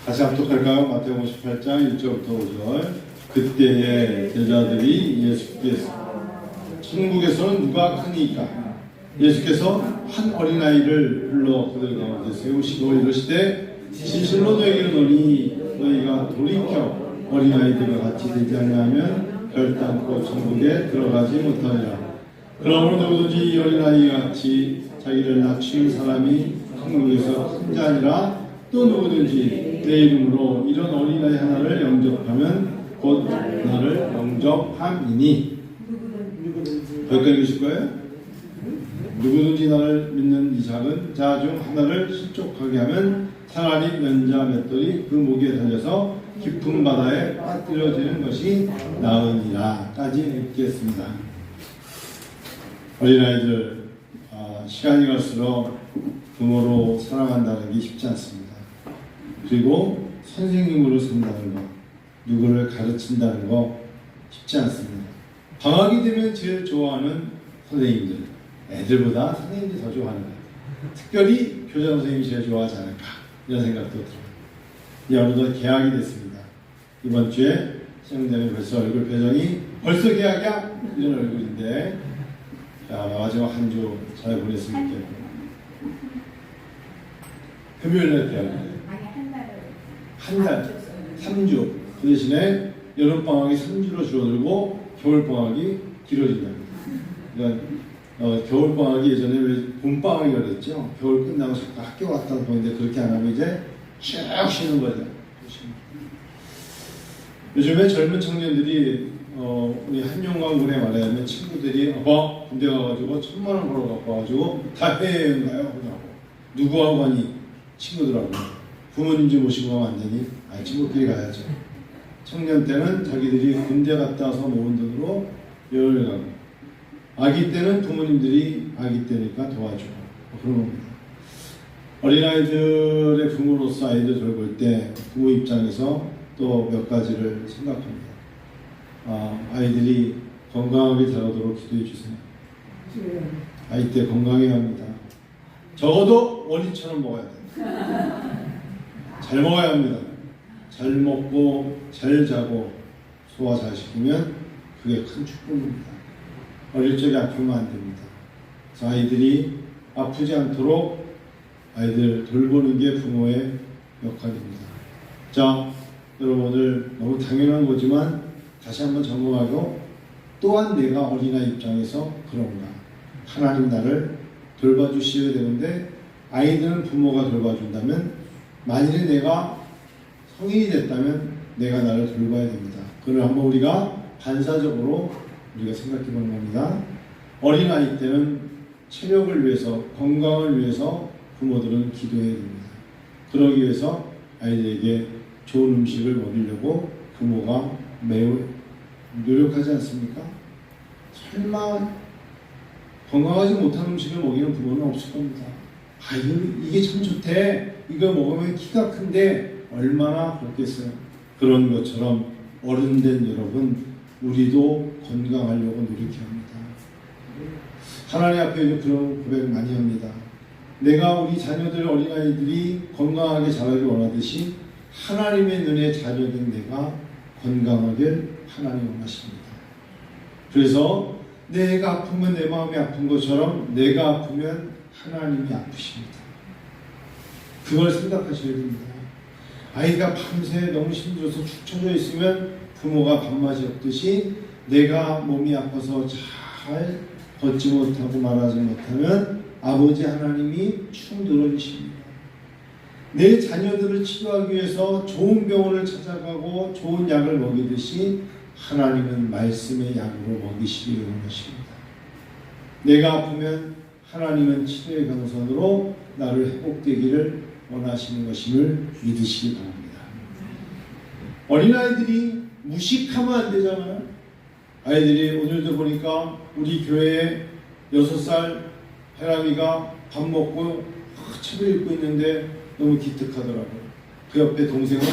다시 합독할까요? 마태복음 58장 1절부터 5절. 그때의 제자들이 예수께서 천국에서는 누가 크니까 예수께서 한 어린아이를 불러 그들 가운데 세우시고 이르시되 진실로 너희에게 이르노니 너희가 돌이켜 어린아이들과 같이 되지 아니하면 결단코 천국에 들어가지 못하리라. 그러므로 누구든지 이 어린아이 같이 자기를 낮추는 사람이 천국에서 큰 자 아니라 또 누구든지 내 이름으로 이런 어린아이 하나를 영접하면 곧 나를 영접함이니. 여기까지 읽으실 거예요? 누구든지 나를 믿는 이 작은 자 중 하나를 실족하게 하면 차라리 면자 맷돌이 그 목에 달려서 깊은 바다에 빠뜨려지는 것이 나으니라. 까지 읽겠습니다. 어린아이들, 시간이 갈수록 부모로 사랑한다는 게 쉽지 않습니다. 그리고 선생님으로 산다는 거, 누구를 가르친다는 거 쉽지 않습니다. 방학이 되면 제일 좋아하는 선생님들, 애들보다 선생님들이 더 좋아하는 거예요. 특별히 교장 선생님이 제일 좋아하지 않을까 이런 생각도 들어요. 어느덧 개학이 됐습니다. 이번 주에 시험되면 벌써 얼굴 표정이 벌써 개학이야? 이런 얼굴인데, 자, 마지막 한 주 잘 보냈으면 좋겠고. 금요일날 개학이에요. 한 달, 3주. 그 대신에 여름방학이 3주로 줄어들고 겨울방학이 길어진답니다. 그러니까 겨울방학이 예전에 왜 봄방학이라고 그랬죠. 겨울 끝나고 잠깐 학교 갔다 오는데 그렇게 안 하면 이제 쭉 쉬는 거죠. 요즘에 젊은 청년들이 우리 한용강 군에 말하자면 친구들이 아빠 군대 가가지고 1,000만 원 벌어 갖고 와가지고 다 해외여행 가요 하고. 누구하고 가니? 친구들하고. 부모님 좀 모시고 가면 안 되니? 친구끼리 가야죠. 청년 때는 자기들이 군대 갔다 와서 모은 돈으로 여행을 가고, 아기 때는 부모님들이 아기 때니까 도와주고, 그런 겁니다. 어린아이들의 부모로서 아이들 돌볼 때 부모 입장에서 또 몇 가지를 생각합니다. 아이들이 건강하게 자라도록 기도해 주세요. 아이 때 건강해야 합니다. 적어도 원인처럼 먹어야 돼요. 잘 먹어야 합니다. 잘 먹고 잘 자고 소화 잘 시키면 그게 큰 축복입니다. 어릴 적에 아프면 안 됩니다. 그래서 아이들이 아프지 않도록 아이들 돌보는 게 부모의 역할입니다. 자, 여러분 오늘 너무 당연한 거지만 다시 한번 점검하고, 또한 내가 어린아이 입장에서 그런가? 하나님 나를 돌봐주셔야 되는데 아이들은 부모가 돌봐준다면, 만일에 내가 성인이 됐다면 내가 나를 돌봐야 됩니다. 그걸 한번 우리가 반사적으로 우리가 생각해 보는 겁니다. 어린아이 때는 체력을 위해서, 건강을 위해서 부모들은 기도해야 됩니다. 그러기 위해서 아이들에게 좋은 음식을 먹이려고 부모가 매우 노력하지 않습니까? 설마 건강하지 못한 음식을 먹이는 부모는 없을 겁니다. 이게 참 좋대. 이거 먹으면 키가 큰데 얼마나 그렇겠어요. 그런 것처럼 어른된 여러분, 우리도 건강하려고 노력해야 합니다. 하나님 앞에 그런 고백 많이 합니다. 내가 우리 자녀들, 어린아이들이 건강하게 자라길 원하듯이 하나님의 눈에 자녀된 내가 건강하길 하나님 원하십니다. 그래서 내가 아프면 내 마음이 아픈 것처럼 내가 아프면 하나님이 아프십니다. 그걸 생각하셔야 됩니다. 아이가 밤새 너무 힘들어서 축 처져 있으면 부모가 밥맛이 없듯이 내가 몸이 아파서 잘 걷지 못하고 말하지 못하면 아버지 하나님이 축 늘어지십니다. 내 자녀들을 치료하기 위해서 좋은 병원을 찾아가고 좋은 약을 먹이듯이 하나님은 말씀의 약으로 먹이시기를 원하십니다. 내가 아프면 하나님은 치료의 강선으로 나를 회복되기를 원하시는 것임을 믿으시기 바랍니다. 어린아이들이 무식하면 안 되잖아요. 아이들이 오늘도 보니까 우리 교회에 6살 혜람이가 밥 먹고 책을 읽고 있는데 너무 기특하더라고요. 그 옆에 동생은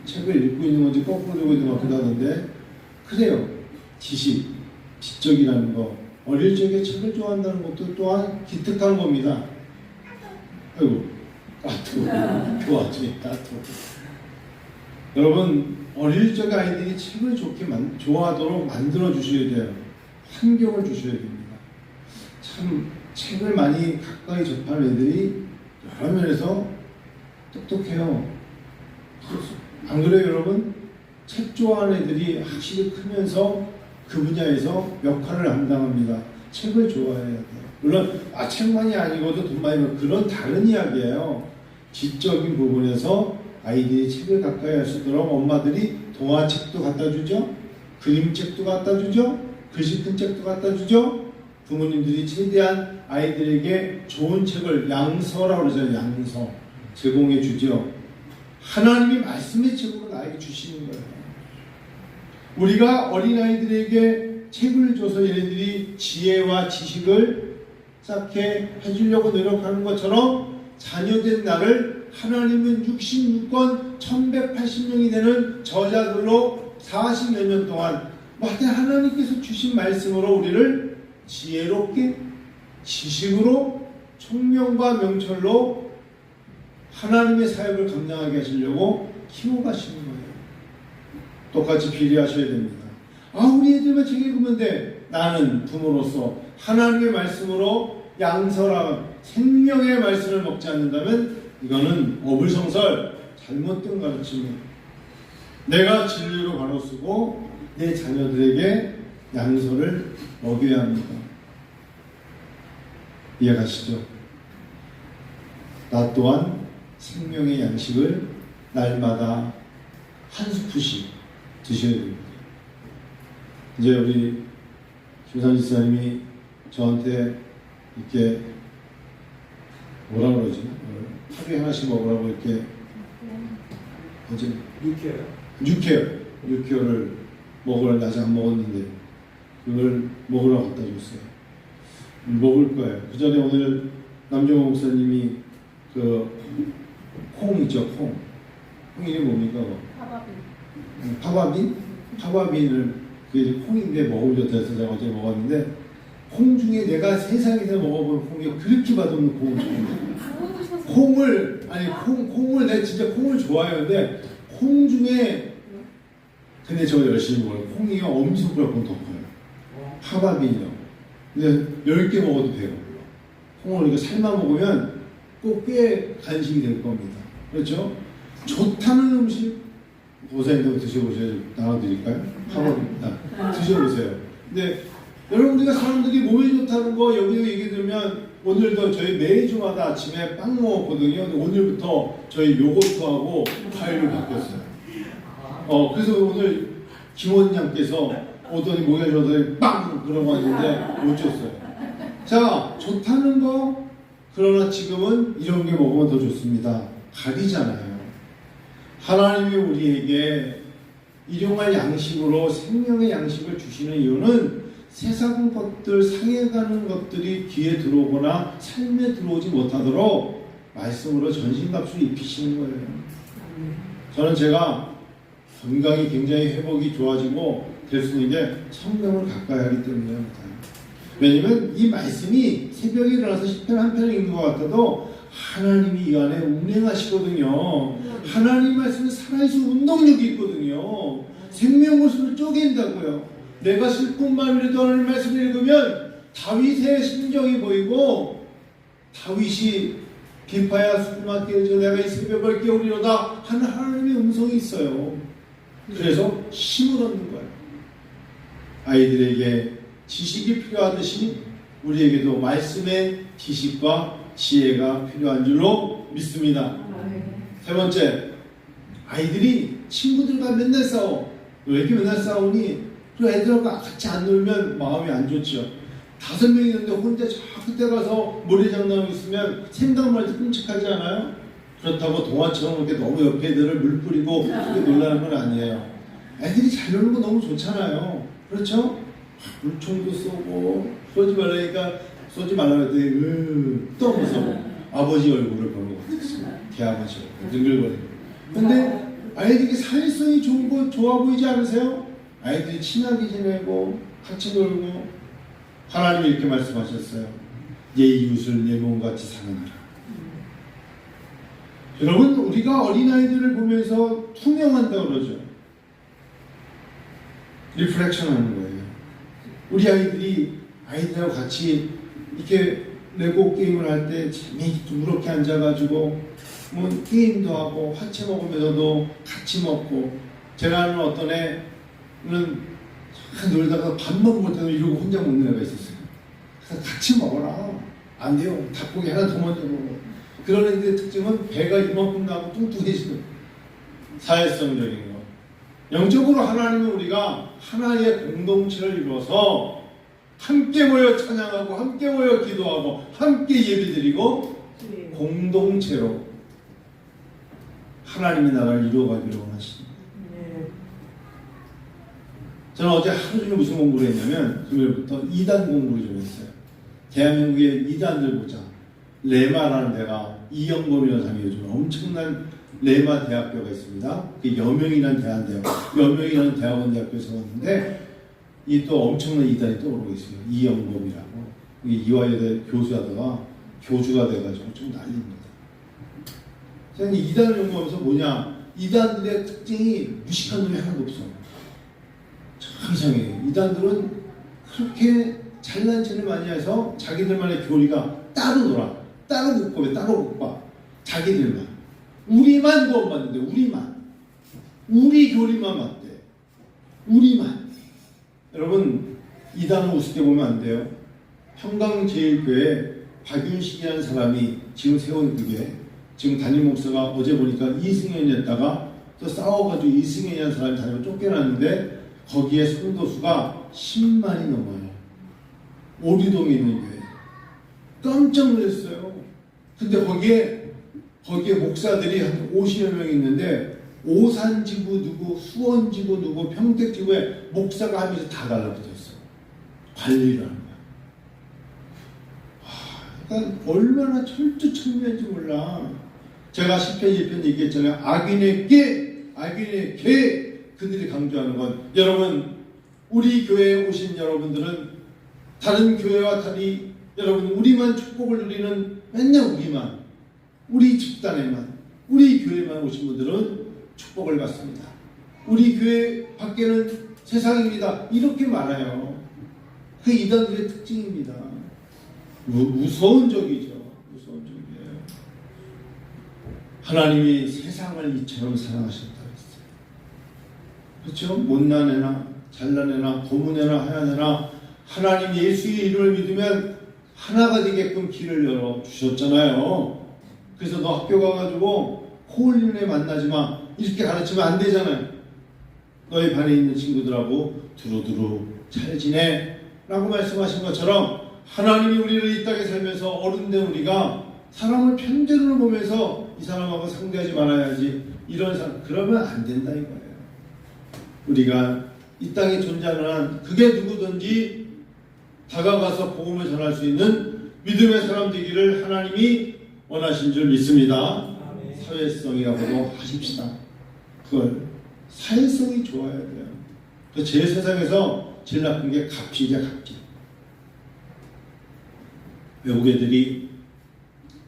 책을 읽고 있는 건지 거꾸로 들고 있는 것 같기도 하는데, 그래요. 지식, 지적이라는 거, 어릴 적에 책을 좋아한다는 것도 또한 기특한 겁니다. 아이고, 따뜻해. 좋아지, 따뜻해. 여러분 어릴 적에 아이들이 책을 좋아하도록 만들어 주셔야 돼요. 환경을 주셔야 됩니다. 참 책을 많이 가까이 접하는 애들이 여러 면에서 똑똑해요. 안 그래요 여러분? 책 좋아하는 애들이 확실히 크면서 그 분야에서 역할을 감당합니다. 책을 좋아해야 돼요. 물론 책만이 아니고도 돈 많이 벌 그런 다른 이야기예요. 지적인 부분에서 아이들이 책을 가까이 할 수 있도록 엄마들이 동화책도 갖다 주죠. 그림책도 갖다 주죠. 글씨 큰 책도 갖다 주죠. 부모님들이 최대한 아이들에게 좋은 책을 양서라고 그러잖아요. 양서 제공해 주죠. 하나님이 말씀의 책으로 나에게 주시는 거예요. 우리가 어린아이들에게 책을 줘서 얘네들이 지혜와 지식을 쌓게 해주려고 노력하는 것처럼 자녀된 나를 하나님은 66권 1180명이 되는 저자들로 40여 년 동안 하나님께서 주신 말씀으로 우리를 지혜롭게 지식으로 총명과 명철로 하나님의 사역을 감당하게 하시려고 키워가시는 거예요. 똑같이 비례하셔야 됩니다. 우리 애들만 책 읽으면 돼. 나는 부모로서 하나님의 말씀으로 양서라 생명의 말씀을 먹지 않는다면 이거는 어불성설 잘못된 가르침이에요. 내가 진리로 가로쓰고 내 자녀들에게 양서를 먹여야 합니다. 이해가시죠? 나 또한 생명의 양식을 날마다 한 스푼씩 드셔야 됩니다. 이제 우리 김상진 지사님이 저한테 이렇게 뭐라 그러지? 하루에 하나씩 먹으라고 이렇게 어제 6개월 먹으라 낮에 안 먹었는데 그걸 먹으라고 갖다 줬어요. 먹을 거예요. 그 전에 오늘 남정호 목사님이 그 콩 있죠, 콩 이름이 뭡니까? 파바빈을 그게 콩인데 먹으면 좋다 해서 제가 어제 먹었는데 콩 중에 내가 세상에서 먹어본 콩이 그렇게 맛없는 콩을 콩을 내가 진짜 콩을 좋아하는데 콩 중에 근데 저 열심히 먹어요. 콩이 엄지손가락보다 더 커요. 파바빈이요. 근데 10개 먹어도 돼요. 콩을 이렇게 삶아 먹으면 꼭 꽤 간식이 될 겁니다. 그렇죠? 좋다는 음식 고사님도 드셔보셔야 나눠드릴까요? 파바빈 드셔보세요. 근데 여러분 우리가 사람들이 몸에 좋다는 거 여기서 얘기 들으면 오늘도 저희 매주마다 아침에 빵 먹었거든요. 근데 오늘부터 저희 요거트하고 과일로 바뀌었어요. 그래서 오늘 김원장께서 오더니 목에 저더니 빵! 그러고 왔는데 못 줬어요. 자, 좋다는 거 그러나 지금은 이런 게 먹으면 더 좋습니다. 가리잖아요. 하나님이 우리에게 일용할 양식으로 생명의 양식을 주시는 이유는 세상 것들, 상해가는 것들이 귀에 들어오거나 삶에 들어오지 못하도록 말씀으로 전신갑주를 입히시는 거예요. 저는 제가 건강이 굉장히 회복이 좋아지고 될 수 있는 게 성경을 가까이 하기 때문입니다. 왜냐면 이 말씀이 새벽에 일어나서 시편 한 편을 읽는 것 같아도 하나님이 이 안에 운행하시거든요. 하나님 말씀은 살아있는 운동력이 있거든요. 생명 모습을 쪼갠다고요. 내가 슬픈 마음이라도 하나님 말씀을 읽으면 다윗의 심정이 보이고 다윗이 비파야 수금아 깨어져 내가 이 새벽을 깨우리로다 하는 하나님의 음성이 있어요. 그래서 힘을 얻는 거예요. 아이들에게 지식이 필요하듯이 우리에게도 말씀의 지식과 지혜가 필요한 줄로 믿습니다. 세 번째, 아이들이 친구들과 맨날 싸워. 왜 이렇게 맨날 싸우니? 그 애들하고 같이 안 놀면 마음이 안 좋죠. 5명이 있는데 혼자 저 끝에 가서 모래장난하고 있으면 생각만 해도 끔찍하지 않아요? 그렇다고 동화처럼 이렇게 너무 옆에 애들을 물 뿌리고 그렇게 놀라는 건 아니에요. 애들이 잘 노는 거 너무 좋잖아요. 그렇죠? 물총도 쏘고 쏘지 말라고 했더니 또 무서워. 아버지 얼굴을 보는 것 같았어요. 대아버지 얼굴 능글거리고. 근데 아이들이 사회성이 좋은 거 좋아 보이지 않으세요? 아이들이 친하게 지내고 같이 놀고 하나님이 이렇게 말씀하셨어요. 내 이웃을 내 몸같이 사랑하라. 여러분, 우리가 어린아이들을 보면서 투명한다고 그러죠. 리프렉션 하는 거예요. 우리 아이들하고 같이 이렇게 레고 게임을 할 때 재미있게 무렇게 앉아가지고 뭐 게임도 하고 화채 먹으면서도 같이 먹고, 제가 아는 어떤 애는 놀다가 밥만 먹을 때도 이러고 혼자 먹는 애가 있었어요. 그래서 같이 먹어라. 안 돼요. 닭고기 하나 더 먼저 먹어. 그런 애들의 특징은 배가 이만큼 나고 뚱뚱해지는 사회성적인 거. 영적으로 하나님은 우리가 하나의 공동체를 이루어서 함께 모여 찬양하고 함께 모여 기도하고 함께 예배드리고 공동체로 하나님의 나라를 이루어가기로 원하십니다. 저는 어제 하루 종일 무슨 공부를 했냐면 금요일부터 이단 공부를 좀 했어요. 대한민국의 이단들 보자. 레마라는 데가 이영범이라는 사람이 요즘 엄청난 레마 대학교가 있습니다. 여명이라는 여명이라는 대학원 대학교에서 왔는데 이 또 엄청난 이단이 떠오르고 있어요. 이영범이라고. 이화여대 교수하다가 교주가 돼가지고 좀 난립니다. 저는 이단을 연구하면서 뭐냐, 이단들의 특징이 무식한 놈이 하나도 없어. 참 이상해요. 이단들은 그렇게 잘난 체를 많이 해서 자기들만의 교리가 따로 놀아. 따로 국법에 따로 국밥. 자기들만. 우리만 구원받는데, 우리 교리만 맞대. 우리만. 여러분, 이단을 우습게 보면 안 돼요. 평강제일교회 박윤식이라는 사람이 지금 세운 그게, 지금 담임 목사가 어제 보니까 이승현이었다가 또 싸워가지고 이승현이라는 사람이 담임을 쫓겨났는데 거기에 성도수가 10만이 넘어요. 오리동에 있는 교회. 깜짝 놀랐어요. 근데 거기에 목사들이 한 50여 명 있는데 오산지구 누구, 수원지구 누구, 평택지구에 목사가 하면서 다 달라붙어 있어. 관리를 하는 거야. 그러니까 얼마나 철두철미한지 몰라. 제가 10편 1편 얘기했잖아요. 악인의 개, 그들이 강조하는 건, 여러분, 우리 교회에 오신 여러분들은 다른 교회와 달리 여러분 우리만 축복을 누리는, 맨날 우리 집단에만, 우리 교회만 오신 분들은 축복을 받습니다. 우리 교회 밖에는 세상입니다. 이렇게 말해요. 그 이단들의 특징입니다. 무서운 적이죠. 무서운 적이에요. 하나님이 세상을 이처럼 사랑하셨다 그랬어요. 그렇죠? 못난 애나 잘난 애나 고문 애나 하얀 애나 하나님 예수의 이름을 믿으면 하나가 되게끔 길을 열어주셨잖아요. 그래서 너 학교 가가지고 코 흘리는 애 만나지 마. 이렇게 가르치면 안 되잖아요. 너희 반에 있는 친구들하고 두루두루 잘 지내. 라고 말씀하신 것처럼 하나님이 우리를 이 땅에 살면서 어른된 우리가 사람을 편견으로 보면서 이 사람하고 상대하지 말아야지. 이런 사람, 그러면 안 된다 이거예요. 우리가 이 땅에 존재하는 한 그게 누구든지 다가가서 복음을 전할 수 있는 믿음의 사람 되기를 하나님이 원하신 줄 믿습니다. 사회성이라고도 하십시다. 그걸 사회성이 좋아야 돼요. 제 세상에서 제일 나쁜 게 갑질이야, 갑질. 외국 애들이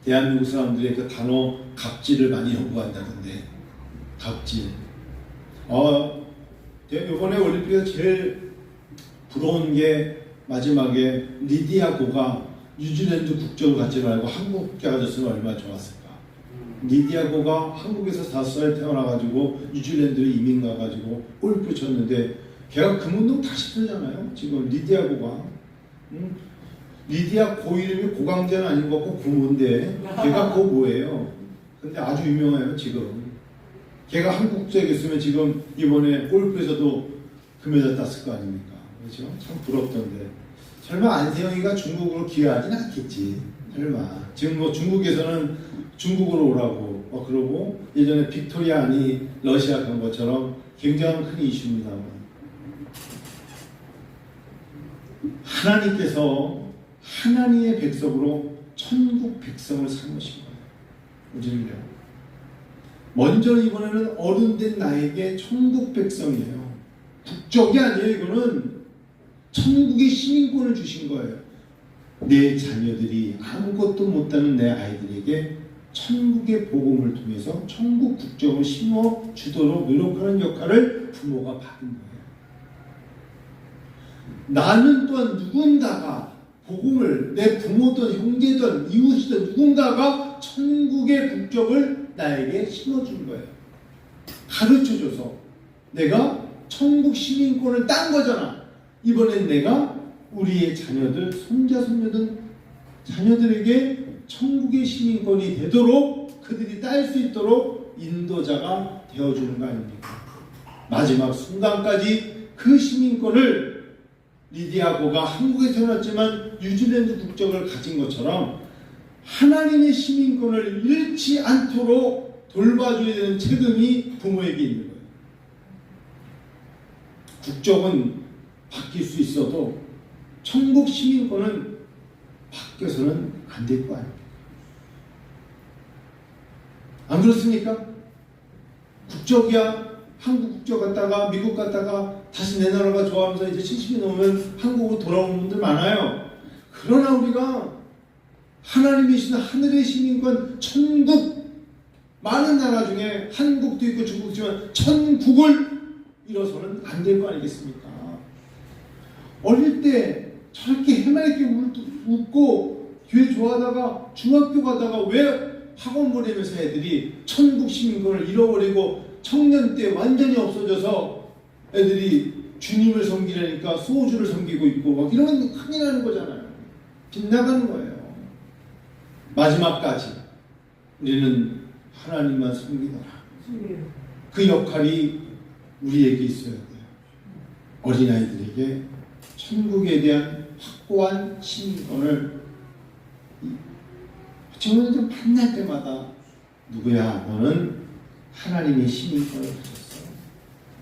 대한민국 사람들의 그 단어 갑질을 많이 연구한다던데. 갑질. 이번에 올림픽에서 제일 부러운 게 마지막에 리디아 고가 뉴질랜드 국적을 갖지 말고 한국에 가졌으면 얼마나 좋았을까. 리디아 고가 한국에서 5살 태어나가지고 뉴질랜드로 이민 가가지고 골프 쳤는데 걔가 금운동 다시 뜨잖아요. 지금 리디아 고가. 리디아 고 이름이 고강재는 아닌 것 같고 고인데 걔가 고 뭐예요. 근데 아주 유명해요 지금. 걔가 한국 국적에 있으면 지금 이번에 골프에서도 금메달 땄을 거 아닙니까? 그렇죠? 참 부럽던데. 설마 안세영이가 중국으로 기여하진 않겠지. 설마. 지금 뭐 중국에서는 중국으로 오라고 그러고 예전에 빅토리아 아니 러시아 간 것처럼 굉장히 큰 이슈입니다. 하나님께서 하나님의 백성으로 천국 백성을 삼으신 거예요. 우리를요. 먼저 이번에는 어른된 나에게 천국 백성이에요. 국적이 아니에요. 이거는 천국의 시민권을 주신 거예요. 내 자녀들이 아무것도 못하는 내 아이들에게 천국의 복음을 통해서 천국 국적을 심어주도록 노력하는 역할을 부모가 받은 거예요. 나는 또한 누군가가 복음을, 내 부모든 형제든 이웃이든 누군가가 천국의 국적을 나에게 심어준 거예요. 가르쳐줘서 내가 천국 시민권을 딴 거잖아. 이번엔 내가 우리의 자녀들, 손자, 손녀든 자녀들에게 천국의 시민권이 되도록 그들이 딸 수 있도록 인도자가 되어주는 거 아닙니까? 마지막 순간까지 그 시민권을 리디아고가 한국에 태어났지만 뉴질랜드 국적을 가진 것처럼 하나님의 시민권을 잃지 않도록 돌봐줘야 되는 책임이 부모에게 있는 거예요. 국적은 바뀔 수 있어도 천국 시민권은 바뀌어서는 안 될 거 아닙니까? 안 그렇습니까? 국적이야 한국 국적 갔다가 미국 갔다가 다시 내 나라가 좋아하면서 이제 70이 넘으면 한국으로 돌아오는 분들 많아요. 그러나 우리가 하나님이 주신 하늘의 시민권 천국, 많은 나라 중에 한국도 있고 중국도 있지만 천국을 잃어서는 안 될 거 아니겠습니까? 어릴 때 저렇게 해맑게 웃고 교회 좋아하다가 중학교 가다가 왜 학원 보내면서 애들이 천국 시민권을 잃어버리고 청년 때 완전히 없어져서 애들이 주님을 섬기려니까 소주를 섬기고 있고 막 이러면 큰일 나는 거잖아요. 빗나가는 거예요. 마지막까지 우리는 하나님만 섬기더라. 그 역할이 우리에게 있어야 돼요. 어린아이들에게 천국에 대한 확고한 시민권을 지금 만날 때마다 누구야? 너는 하나님의 시민권을 가졌어.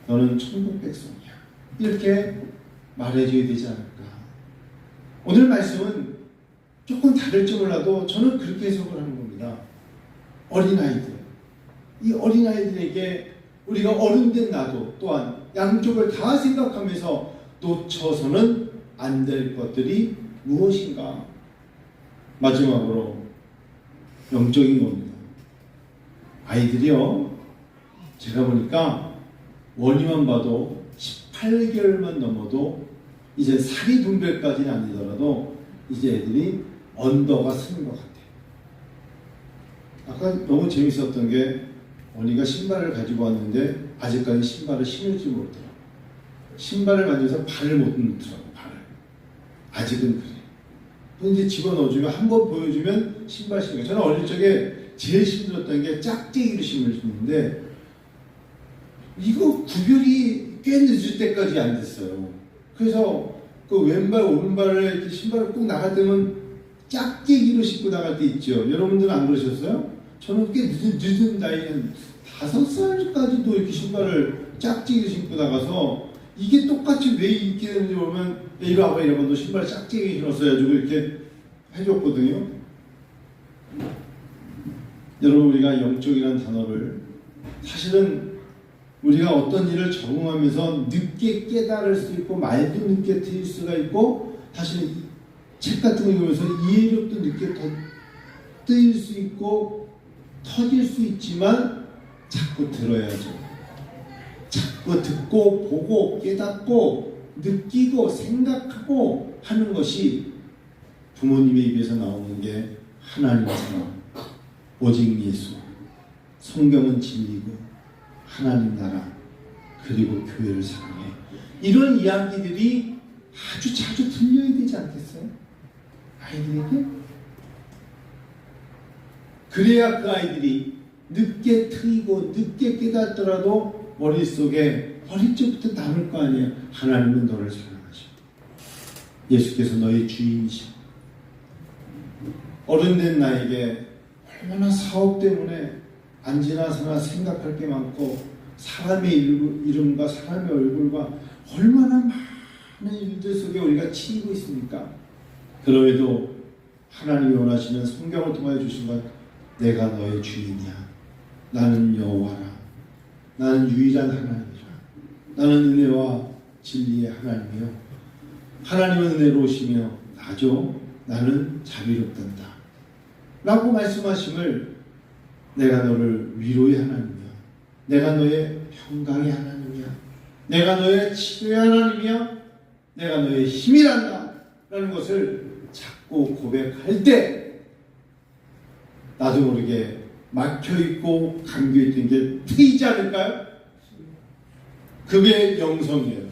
너는 천국 백성이야. 이렇게 말해줘야 되지 않을까. 오늘 말씀은 조금 다를지 몰라도 저는 그렇게 해석을 하는 겁니다. 어린아이들. 이 어린아이들에게 우리가 어른된 나도 또한 양쪽을 다 생각하면서 놓쳐서는 안 될 것들이 무엇인가. 마지막으로 영적인 겁니다. 아이들이요, 제가 보니까 원리만 봐도 18개월만 넘어도 이제 사리 분별까지는 아니더라도 이제 애들이 언더가 쓰는 것 같아요. 아까 너무 재밌었던 게 원희가 신발을 가지고 왔는데 아직까지 신발을 신을지 모르더라고요. 신발을 만져서 발을 못 넣더라고요. 발을. 아직은 그래. 또 이제 집어넣어주면 한번 보여주면 신발 신는 거예요. 저는 어릴 적에 제일 힘들었던 게 짝대기로 신는데 이거 구별이 꽤 늦을 때까지 안 됐어요. 그래서 그 왼발 오른발을 이렇게 신발을 꼭 나갈 때면 짝대기로 신고 나갈 때 있죠. 여러분들은 안 그러셨어요? 저는 꽤 늦은 나이는 5살까지도 이렇게 신발을 짝대기로 신고 나가서 이게 똑같이 왜 있게 되는지 보면 이리 와봐 이러면 너 신발 짝대기 신었어야지고 이렇게 해줬거든요. 여러분 우리가 영적이라는 단어를 사실은 우리가 어떤 일을 적응하면서 늦게 깨달을 수 있고 말도 늦게 트일 수가 있고 사실 책 같은 거 읽으면서 이해력도 늦게 뜨일 수 있고 터질 수 있지만 자꾸 들어야죠. 자꾸 듣고 보고 깨닫고 느끼고 생각하고 하는 것이 부모님의 입에서 나오는 게 하나님의 사랑, 오직 예수, 성경은 진리고 하나님 나라 그리고 교회를 사랑해. 이런 이야기들이 아주 자주 들려야 되지 않겠어요? 아이들에게? 그래야 그 아이들이 늦게 트이고 늦게 깨닫더라도 머릿속에 어릴 적부터 남을 거 아니에요. 하나님은 너를 사랑하시고 예수께서 너의 주인이시고 어른된 나에게 얼마나 사업 때문에 안지나 사나 생각할 게 많고 사람의 이름과 사람의 얼굴과 얼마나 많은 일들 속에 우리가 치이고 있습니까? 그럼에도 하나님이 원하시는 성경을 통하여 주신 것 내가 너의 주인이야. 나는 여호와라. 나는 유일한 하나님이라. 나는 은혜와 진리의 하나님이요. 하나님은 은혜로우시며 나죠. 나는 자비롭단다. 라고 말씀하심을 내가 너를 위로의 하나님이야. 내가 너의 평강의 하나님이야. 내가 너의 치료의 하나님이야. 내가 너의 힘이란다. 라는 것을 자꾸 고백할 때 나도 모르게 막혀있고 감겨있던 게 트이지 않을까요? 그게 영성이에요.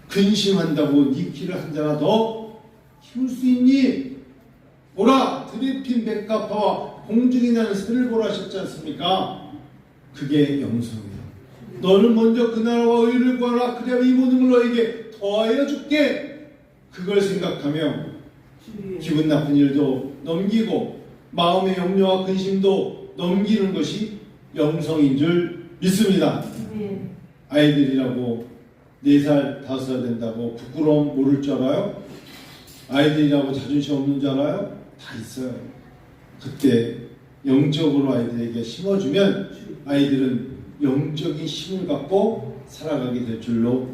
근심한다고 네 키를 한 자나 더 키울 수 있니? 보라, 드레핀 백합화와 공중에 나는 새를 보라 하셨지 않습니까? 그게 영성이에요. 너는 먼저 그 나라와 의를 구하라. 그래야 이 모든 걸 너에게 더하여 줄게. 그걸 생각하며 기분 나쁜 일도 넘기고 마음의 염려와 근심도 넘기는 것이 영성인 줄 믿습니다. 아이들이라고 4살, 5살 된다고 부끄러움 모를 줄 알아요? 아이들이라고 자존심 없는 줄 알아요? 다 있어요. 그때 영적으로 아이들에게 심어주면 아이들은 영적인 힘을 갖고 살아가게 될 줄로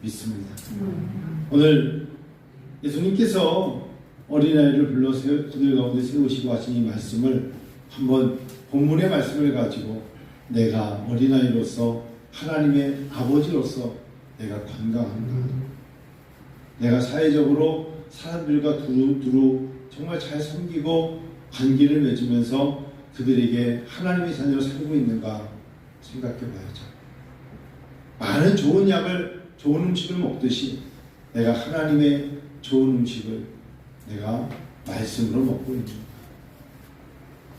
믿습니다. 오늘 예수님께서 어린아이를 불러서 그들 가운데 세우시고 하신 이 말씀을 한번 본문의 말씀을 가지고 내가 어린아이로서 하나님의 아버지로서 내가 건강한가? 내가 사회적으로 사람들과 두루 정말 잘 섬기고 관계를 맺으면서 그들에게 하나님의 자녀로 살고 있는가 생각해 봐야죠. 많은 좋은 약을, 좋은 음식을 먹듯이 내가 하나님의 좋은 음식을 내가 말씀으로 먹고 있는가.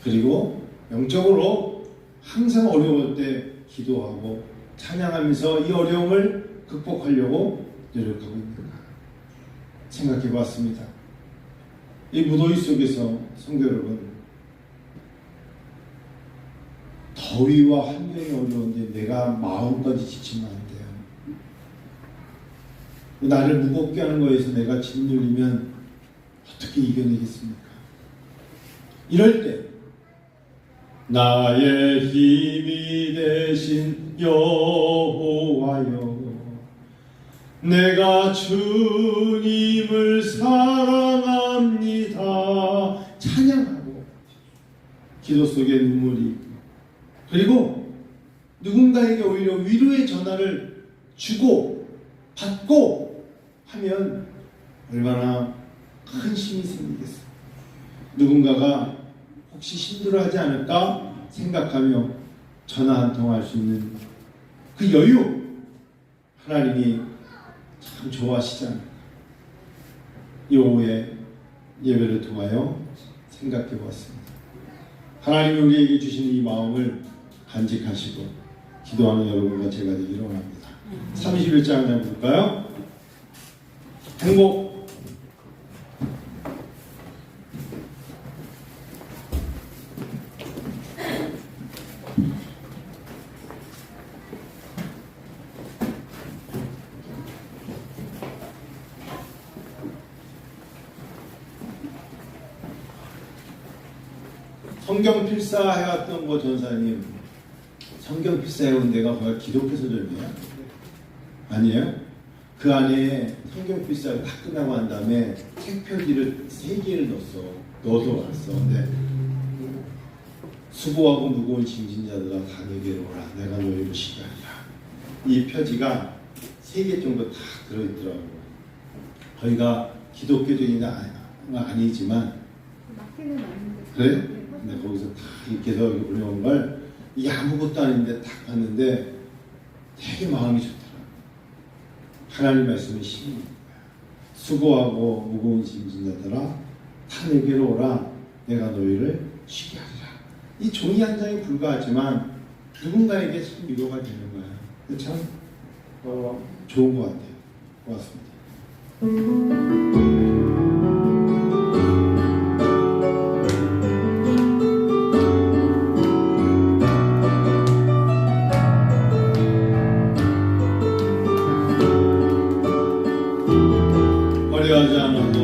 그리고 영적으로 항상 어려울 때 기도하고 찬양하면서 이 어려움을 극복하려고 노력하고 있는가 생각해 봤습니다. 이 무더위 속에서 성도 여러분, 더위와 환경이 어려운데 내가 마음까지 지치면 안 돼요. 나를 무겁게 하는 거에서 내가 짓눌리면 어떻게 이겨내겠습니까? 이럴 때 나의 힘이 되신 여호와여, 내가 주님을 사랑합니다. 찬양하고 기도 속에 눈물이 있고, 그리고 누군가에게 오히려 위로의 전화를 주고 받고 하면 얼마나 큰 힘이 생기겠어요. 누군가가 혹시 힘들어하지 않을까 생각하며 전화 한 통 할 수 있는 그 여유, 하나님이 참 좋아하시지 않을까. 이 오후에 예배를 통하여 생각해 보았습니다. 하나님이 우리에게 주시는 이 마음을 간직하시고 기도하는 여러분과 제가 되기를 원합니다. 31장 한번 볼까요? 행복. 성경 필사해왔던 거 전사님, 성경 필사해온 데가 거의 기독교 서점이에요? 아니에요? 그 안에 성경 필사를 다 끝나고 난 다음에 책 편지를 3개를 넣어서 왔어. 근데 수고하고 무거운 짐진 자들아 다 내게로 오라. 내가 너희를 쉬게 하리라. 이 표지가 3개 정도 다 들어있더라고요. 거기가 기독교적인 건 아니지만, 그래? 근데 거기서 다 이렇게 해서 올려온 걸, 이게 아무것도 아닌데 딱 봤는데 되게 마음이 좋더라고요. 하나님 말씀이 힘이 있는 거야. 수고하고 무거운 짐진 자들아 다 내게로 오라. 내가 너희를 쉬게 하리라. 이 종이 한 장에 불과하지만 누군가에게 참 위로가 되는 거야. 참 좋은 것 같아요. 고맙습니다. 어려워하지 않아도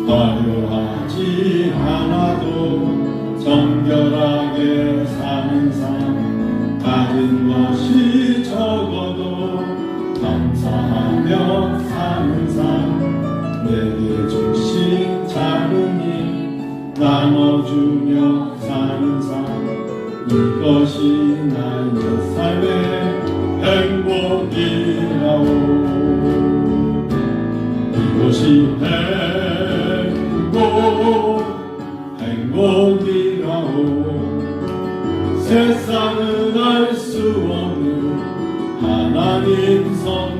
화려하지 않아도 정결하게 사는 삶, 가진 것이 적어도 감사하며 사는 삶, 내게 주신 자 이것이 나의 삶의 행복이라오. 이것이 행복이라오. 세상은 알 수 없는 하나님 성